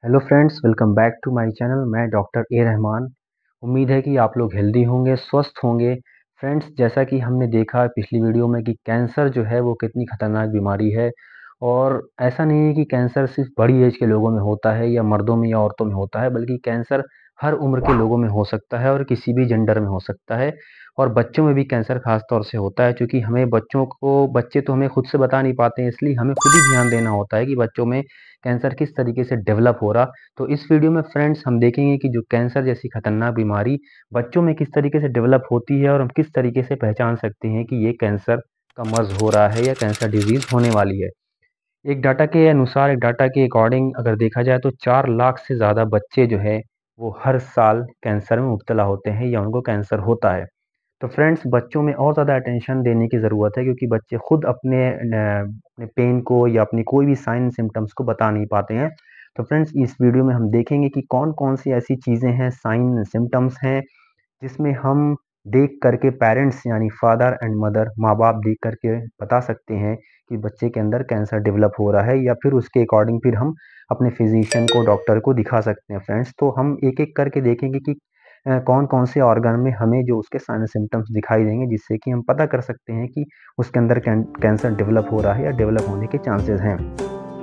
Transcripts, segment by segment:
Hello friends, welcome back to my channel. मैं doctor A Rahman. उम्मीद है कि आप लोग हेल्दी होंगे, स्वस्थ होंगे। फ्रेंड्स, जैसा कि हमने देखा पिछली वीडियो में कि कैंसर जो है वो कितनी खतरनाक बीमारी है। और ऐसा नहीं है कि कैंसर सिर्फ बड़ी एज के लोगों में होता है या मर्दों में या औरतों में होता है, बल्कि कैंसर हर उम्र के लोगों में हो सकता है और किसी भी जेंडर में हो सकता है। और बच्चों में भी कैंसर खास तौर से होता है, क्योंकि हमें बच्चे तो हमें खुद से बता नहीं पाते हैं, इसलिए हमें खुद ही ध्यान देना होता है कि बच्चों में कैंसर किस तरीके से डेवलप हो रहा। तो इस वीडियो में फ्रेंड्स हम देखेंगे कि जो कैंसर जैसी खतरनाक बीमारी बच्चों में किस तरीके से डेवलप होती है और हम किस तरीके से पहचान सकते हैं कि ये कैंसर का मर्ज हो रहा है या कैंसर डिजीज होने वाली है। एक डाटा के अकॉर्डिंग अगर देखा जाए तो 4 लाख से ज़्यादा बच्चे जो है वो हर साल कैंसर में मुब्तला होते हैं या उनको कैंसर होता है। तो फ्रेंड्स, बच्चों में और ज़्यादा अटेंशन देने की ज़रूरत है, क्योंकि बच्चे खुद अपने पेन को या अपनी कोई भी साइन सिम्टम्स को बता नहीं पाते हैं। तो फ्रेंड्स, इस वीडियो में हम देखेंगे कि कौन-कौन सी ऐसी चीज़ें हैं, साइन सिम्टम्स हैं, जिसमें हम देख करके पेरेंट्स यानी फादर एंड मदर, माँ-बाप देख करके बता सकते हैं कि बच्चे के अंदर कैंसर डेवलप हो रहा है, या फिर उसके अकॉर्डिंग फिर हम अपने फिजिशियन को, डॉक्टर को दिखा सकते हैं फ्रेंड्स। तो हम एक-एक करके देखेंगे कि कौन-कौन से ऑर्गन में हमें जो उसके साइन सिम्पटम्स दिखाई देंगे, जिससे कि हम पता कर सकते हैं कि उसके अंदर कैंसर डेवलप हो रहा है या डेवलप होने के चांसेस हैं।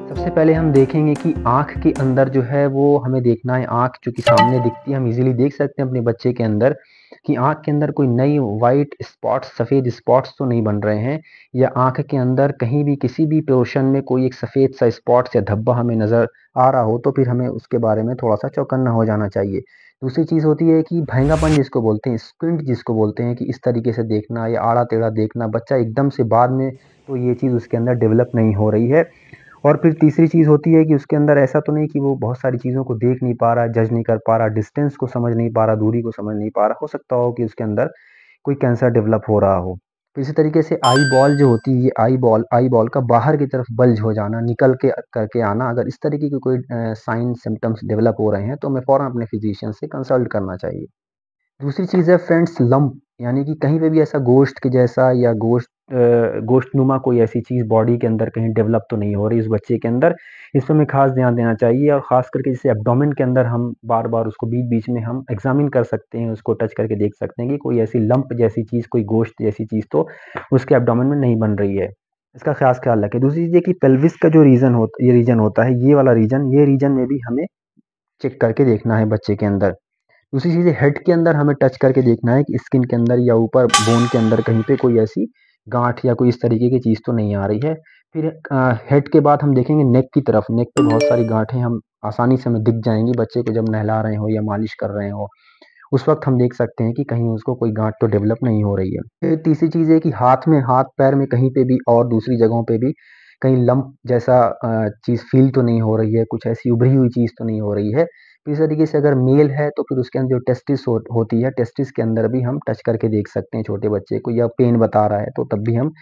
सबसे पहले हम देखेंगे कि आँख के अंदर जो है वो हमें देखना है। आँख चूँकि सामने दिखती है, हम इज़िली देख सकते हैं अपने बच्चे के अंदर कि आँख के अंदर कोई नई व्हाइट स्पॉट्स, सफ़ेद स्पॉट्स तो नहीं बन रहे हैं, या आँख के अंदर कहीं भी किसी भी पोर्शन में कोई एक सफ़ेद सा स्पॉट्स या धब्बा हमें नज़र आ रहा हो, तो फिर हमें उसके बारे में थोड़ा-सा चौकन्ना हो जाना चाहिए। दूसरी चीज़ होती है कि भैंगापन जिसको बोलते हैं, स्क्विंट जिसको बोलते हैं, कि इस तरीके से देखना या आड़ा-टेढ़ा देखना, बच्चा एकदम से बाद में तो ये चीज़ उसके अंदर डेवलप नहीं हो रही है। और फिर तीसरी चीज़ होती है कि उसके अंदर ऐसा तो नहीं कि वो बहुत सारी चीज़ों को देख नहीं पा रहा, जज नहीं कर पा रहा, डिस्टेंस को समझ नहीं पा रहा, दूरी को समझ नहीं पा रहा। हो सकता हो कि उसके अंदर कोई कैंसर डेवलप हो रहा हो। तो इसी तरीके से आई बॉल जो होती है, ये आई बॉल का बाहर की तरफ बल्ज हो जाना, निकल के करके आना, अगर इस तरीके की कोई साइन सिम्पटम्स डेवलप हो रहे हैं, तो हमें फ़ौरन अपने फिजिशियन से कंसल्ट करना चाहिए। दूसरी चीज़ है फ्रेंड्स लंप, यानी कि कहीं पे भी ऐसा गोश्त के जैसा या गोश्तनुमा कोई ऐसी चीज़ बॉडी के अंदर कहीं डेवलप तो नहीं हो रही उस बच्चे के अंदर। इस पे हमें ख़ास ध्यान देना चाहिए, और ख़ास करके जैसे एब्डोमेन के अंदर हम बार-बार उसको बीच-बीच में हम एग्ज़ामिन कर सकते हैं, उसको टच करके देख सकते हैं कि कोई ऐसी लंप जैसी चीज़, कोई गोश्त जैसी चीज़ तो उसके एब्डोमेन में नहीं बन रही है। इसका ख़ास ख़्याल रखें। दूसरी चीज़ ये कि पेल्विस का जो रीजन होता है, ये रीजन में भी हमें चेक करके देखना है बच्चे के अंदर। दूसरी चीज़ है हेड के अंदर हमें टच करके देखना है कि स्किन के अंदर या ऊपर बोन के अंदर कहीं पे कोई ऐसी गाँठ या कोई इस तरीके की चीज़ तो नहीं आ रही है। फिर हेड के बाद हम देखेंगे नेक की तरफ। नेक पे बहुत सारी गाँठें हम आसानी से हमें दिख जाएँगी, बच्चे को जब नहला रहे हों या मालिश कर रहे हों, उस वक़्त हम देख सकते हैं कि कहीं उसको कोई गाँठ तो डेवलप नहीं हो रही है। फिर तीसरी चीज़ है कि हाथ-पैर में कहीं पे भी और दूसरी जगहों पे भी कहीं लम्प जैसा चीज़ फ़ील तो नहीं हो रही है, कुछ ऐसी उभरी हुई चीज़ तो नहीं हो रही है। तो इस तरीके से अगर मेल है तो फिर उसके अंदर जो टेस्टिस होती है, टेस्टिस के अंदर भी हम टच करके देख सकते हैं छोटे बच्चे को, या पेन बता रहा है तो तब भी हम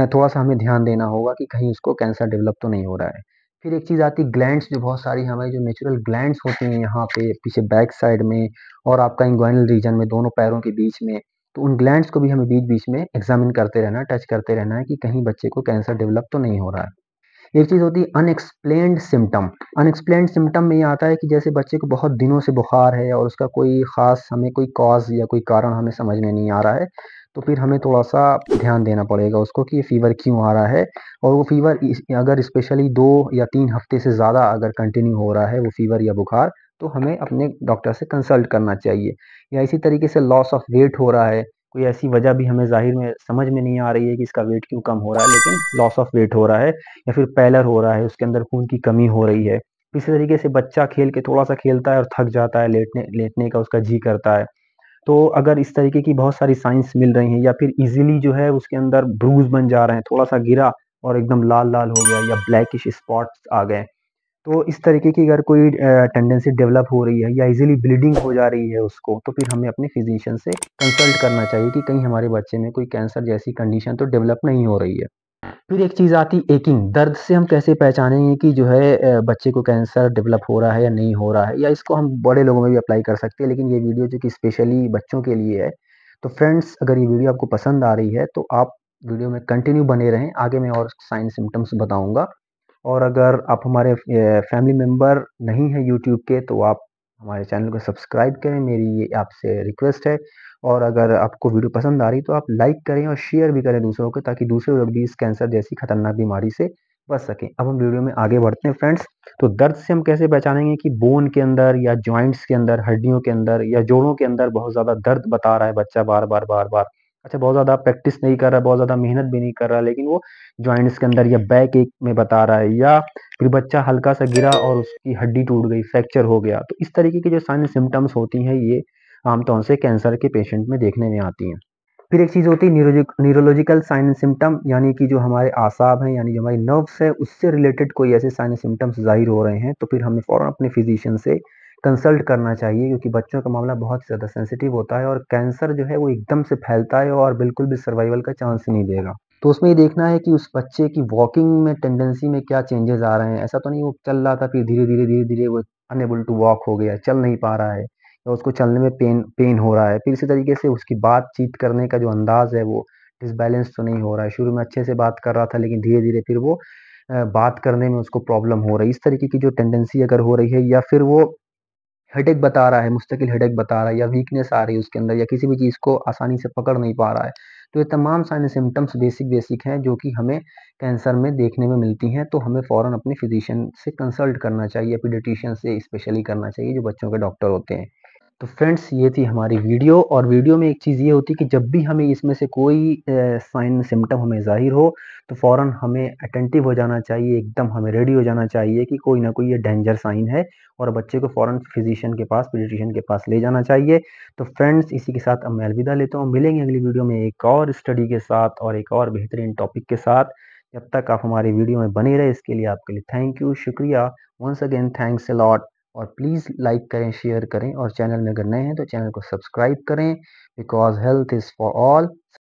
थोड़ा-सा हमें ध्यान देना होगा कि कहीं उसको कैंसर डेवलप तो नहीं हो रहा है। फिर एक चीज़ आती है ग्लैंड्स, जो बहुत सारी हमारी जो नेचुरल ग्लैंड्स होती हैं यहाँ पे पीछे बैक साइड में और आपका इंग्वाइनल रीजन में, दोनों पैरों के बीच में। तो उन ग्लैंड्स को भी हमें बीच-बीच में एग्ज़ामिन करते रहना है, टच करते रहना है कि कहीं बच्चे को कैंसर डेवलप तो नहीं हो रहा है। एक चीज़ होती है अनएक्सप्लेन्ड सिम्पटम। अनएक्सप्लेन्ड सिम्पटम में ये आता है कि जैसे बच्चे को बहुत दिनों से बुखार है और उसका कोई ख़ास हमें कोई कॉज़ या कोई कारण हमें समझ में नहीं आ रहा है, तो फिर हमें थोड़ा-सा ध्यान देना पड़ेगा उसको कि ये फ़ीवर क्यों आ रहा है। और वो फ़ीवर अगर स्पेशली 2 या 3 हफ़्ते से ज़्यादा अगर कंटिन्यू हो रहा है वो फ़ीवर या बुखार, तो हमें अपने डॉक्टर से कंसल्ट करना चाहिए। या इसी तरीके से लॉस ऑफ वेट हो रहा है, कोई ऐसी वजह भी हमें ज़ाहिर में समझ में नहीं आ रही है कि इसका वेट क्यों कम हो रहा है, लेकिन लॉस ऑफ वेट हो रहा है, या फिर पैलर हो रहा है, उसके अंदर खून की कमी हो रही है। इसी तरीके से बच्चा खेल के थोड़ा-सा खेलता है और थक जाता है, लेटने लेटने का उसका जी करता है। तो अगर इस तरीके की बहुत सारी साइन्स मिल रही हैं, या फिर ईज़िली जो है उसके अंदर ब्रूज़ बन जा रहे हैं, थोड़ा-सा गिरा और एकदम लाल-लाल हो गया या ब्लैकिश स्पॉट्स आ गए। तो इस तरीके की अगर कोई टेंडेंसी डेवलप हो रही है या ईज़िली ब्लीडिंग हो जा रही है उसको, तो फिर हमें अपने फिज़िशियन से कंसल्ट करना चाहिए कि कहीं हमारे बच्चे में कोई कैंसर जैसी कंडीशन तो डेवलप नहीं हो रही है। फिर एक चीज़ आती है एकिंग, दर्द से हम कैसे पहचानेंगे कि जो है बच्चे को कैंसर डेवलप हो रहा है या नहीं हो रहा है, या इसको हम बड़े लोगों में भी अप्लाई कर सकते हैं, लेकिन ये वीडियो जो कि स्पेशली बच्चों के लिए है। तो फ्रेंड्स, अगर ये वीडियो आपको पसंद आ रही है तो आप वीडियो में कंटिन्यू बने रहें, आगे मैं और साइन सिम्पटम्स बताऊँगा। और अगर आप हमारे फैमिली मेंबर नहीं हैं यूट्यूब के, तो आप हमारे चैनल को सब्सक्राइब करें, मेरी ये आपसे रिक्वेस्ट है। और अगर आपको वीडियो पसंद आ रही तो आप लाइक करें और शेयर भी करें दूसरों को, ताकि दूसरे लोग भी इस कैंसर जैसी खतरनाक बीमारी से बच सकें। अब हम वीडियो में आगे बढ़ते हैं फ्रेंड्स। तो दर्द से हम कैसे पहचानेंगे कि बोन के अंदर या जॉइंट्स के अंदर, हड्डियों के अंदर या जोड़ों के अंदर बहुत ज़्यादा दर्द बता रहा है बच्चा बार-बार, बार-बार। अच्छा, बहुत ज़्यादा प्रैक्टिस नहीं कर रहा है, बहुत ज़्यादा मेहनत भी नहीं कर रहा, लेकिन वो जॉइंट्स के अंदर या बैक एक में बता रहा है, या फिर बच्चा हल्का-सा गिरा और उसकी हड्डी टूट गई, फ्रैक्चर हो गया। तो इस तरीके की जो साइन सिम्पटम्स होती हैं, ये आमतौर से कैंसर के पेशेंट में देखने में आती हैं। फिर एक चीज़ होती है न्यूरोलॉजिकल साइन एंड सिम्पटम, यानी कि जो हमारे आसाब हैं, यानी जो हमारी नर्व्स है, उससे रिलेटेड कोई ऐसे साइन एंड सिम्पटम्स ज़ाहिर हो रहे हैं, तो फिर हमें फ़ौरन अपने फिजिशियन से कंसल्ट करना चाहिए, क्योंकि बच्चों का मामला बहुत ज़्यादा सेंसिटिव होता है और कैंसर जो है वो एकदम से फैलता है और बिल्कुल भी सर्वाइवल का चांस ही नहीं देगा। तो उसमें ये देखना है कि उस बच्चे की वॉकिंग में टेंडेंसी में क्या चेंजेस आ रहे हैं। ऐसा तो नहीं वो चल रहा था, फिर धीरे-धीरे वो अनएबल टू वॉक हो गया, चल नहीं पा रहा है, या उसको चलने में पेन पेन हो रहा है। फिर इसी तरीके से उसकी बातचीत करने का जो अंदाज़ है वो डिसबैलेंस तो नहीं हो रहा है। शुरू में अच्छे से बात कर रहा था, लेकिन धीरे-धीरे फिर वो बात करने में उसको प्रॉब्लम हो रही है। इस तरीके की जो टेंडेंसी अगर हो रही है, या फिर वो हेडेक बता रहा है, मुस्तकिल हेडेक बता रहा है, या वीकनेस आ रही है उसके अंदर, या किसी भी चीज़ को आसानी से पकड़ नहीं पा रहा है। तो ये तमाम साइन सिम्पटम्स बेसिक हैं, जो कि हमें कैंसर में देखने में मिलती हैं। तो हमें फ़ौरन अपने फिजिशियन से कंसल्ट करना चाहिए, पीडियाट्रिशियन से स्पेशली करना चाहिए, जो बच्चों के डॉक्टर होते हैं। तो फ्रेंड्स, ये थी हमारी वीडियो, और वीडियो में एक चीज़ ये होती है कि जब भी हमें इसमें से कोई साइन सिम्पटम हमें ज़ाहिर हो, तो फ़ौरन हमें अटेंटिव हो जाना चाहिए, एकदम हमें रेडी हो जाना चाहिए कि कोई ना कोई ये डेंजर साइन है, और बच्चे को फ़ौरन फिजिशियन के पास, पीडियाट्रिशियन के पास ले जाना चाहिए। तो फ्रेंड्स, इसी के साथ अब मैं अलविदा लेता हूँ। मिलेंगे अगली वीडियो में एक और स्टडी के साथ और एक और बेहतरीन टॉपिक के साथ। जब तक आप हमारी वीडियो में बने रहे, इसके लिए आपके लिए थैंक यू, शुक्रिया। Once again thanks a lot. और प्लीज़ लाइक करें, शेयर करें, और चैनल में अगर नए हैं तो चैनल को सब्सक्राइब करें, because health is for all.